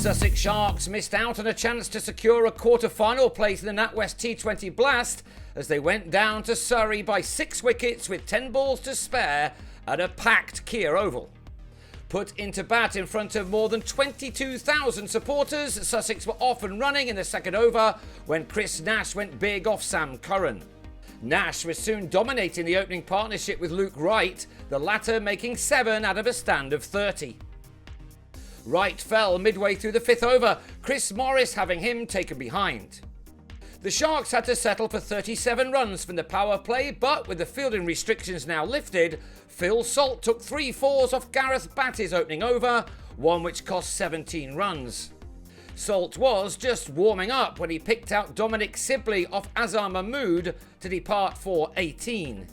Sussex Sharks missed out on a chance to secure a quarter-final place in the NatWest T20 Blast as they went down to Surrey by 6 wickets with 10 balls to spare at a packed Kia Oval. Put into bat in front of more than 22,000 supporters, Sussex were off and running in the second over when Chris Nash went big off Sam Curran. Nash was soon dominating the opening partnership with Luke Wright, the latter making 7 out of a stand of 30. Wright fell midway through the 5th over, Chris Morris having him taken behind. The Sharks had to settle for 37 runs from the power play, but with the fielding restrictions now lifted, Phil Salt took 3 fours off Gareth Batty's opening over, one which cost 17 runs. Salt was just warming up when he picked out Dominic Sibley off Azhar Mahmood to depart for 18.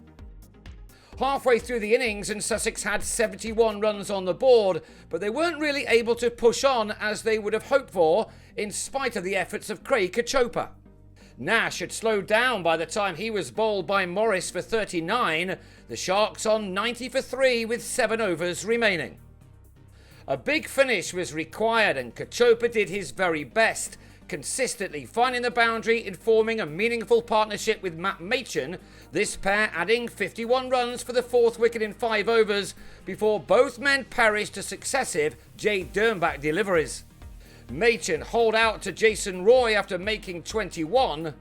Halfway through the innings and Sussex had 71 runs on the board, but they weren't really able to push on as they would have hoped for, in spite of the efforts of Craig Cachopa. Nash had slowed down by the time he was bowled by Morris for 39, the Sharks on 90 for 3 with 7 overs remaining. A big finish was required and Cachopa did his very best, consistently finding the boundary in forming a meaningful partnership with Matt Machin, this pair adding 51 runs for the 4th wicket in 5 overs before both men perished to successive Jay Dernbach deliveries. Machin holed out to Jason Roy after making 21,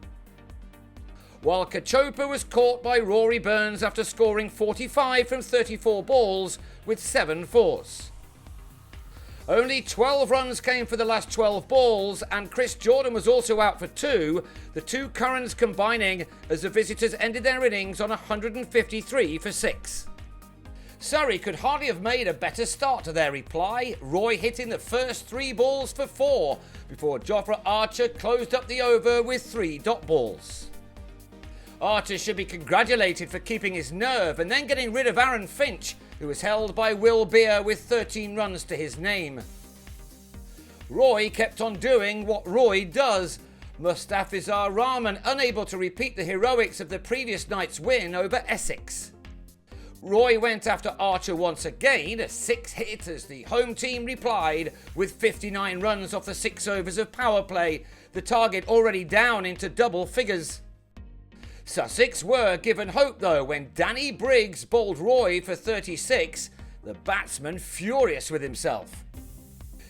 while Cachopa was caught by Rory Burns after scoring 45 from 34 balls with 7 fours. Only 12 runs came for the last 12 balls and Chris Jordan was also out for 2, the two Currans combining as the visitors ended their innings on 153 for 6. Surrey could hardly have made a better start to their reply, Roy hitting the first 3 balls for 4 before Jofra Archer closed up the over with 3 dot balls. Archer should be congratulated for keeping his nerve and then getting rid of Aaron Finch, who was held by Will Beer with 13 runs to his name. Roy kept on doing what Roy does. Mustafizur Rahman unable to repeat the heroics of the previous night's win over Essex. Roy went after Archer once again, a 6 hit as the home team replied with 59 runs off the 6 overs of power play, the target already down into double figures. Sussex were given hope though when Danny Briggs bowled Roy for 36, the batsman furious with himself.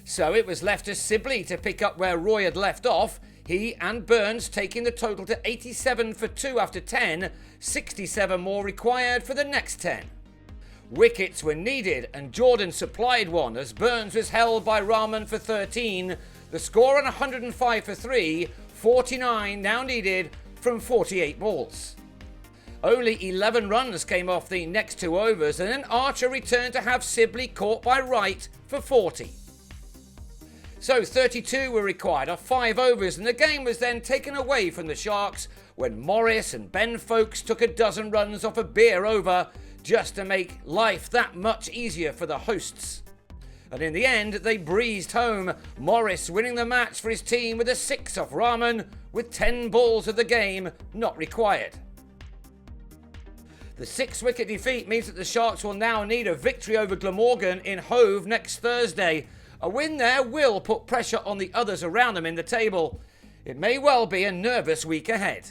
So it was left to Sibley to pick up where Roy had left off, he and Burns taking the total to 87 for 2 after 10, 67 more required for the next 10. Wickets were needed and Jordan supplied one as Burns was held by Rahman for 13, the score on 105 for 3, 49 now needed from 48 balls. Only 11 runs came off the next 2 overs and then Archer returned to have Sibley caught by Wright for 40. So 32 were required off 5 overs and the game was then taken away from the Sharks when Morris and Ben Foakes took a dozen runs off a Beer over just to make life that much easier for the hosts. And in the end they breezed home, Morris winning the match for his team with a 6 off Rahman with 10 balls of the game not required. The 6-wicket defeat means that the Sharks will now need a victory over Glamorgan in Hove next Thursday. A win there will put pressure on the others around them in the table. It may well be a nervous week ahead.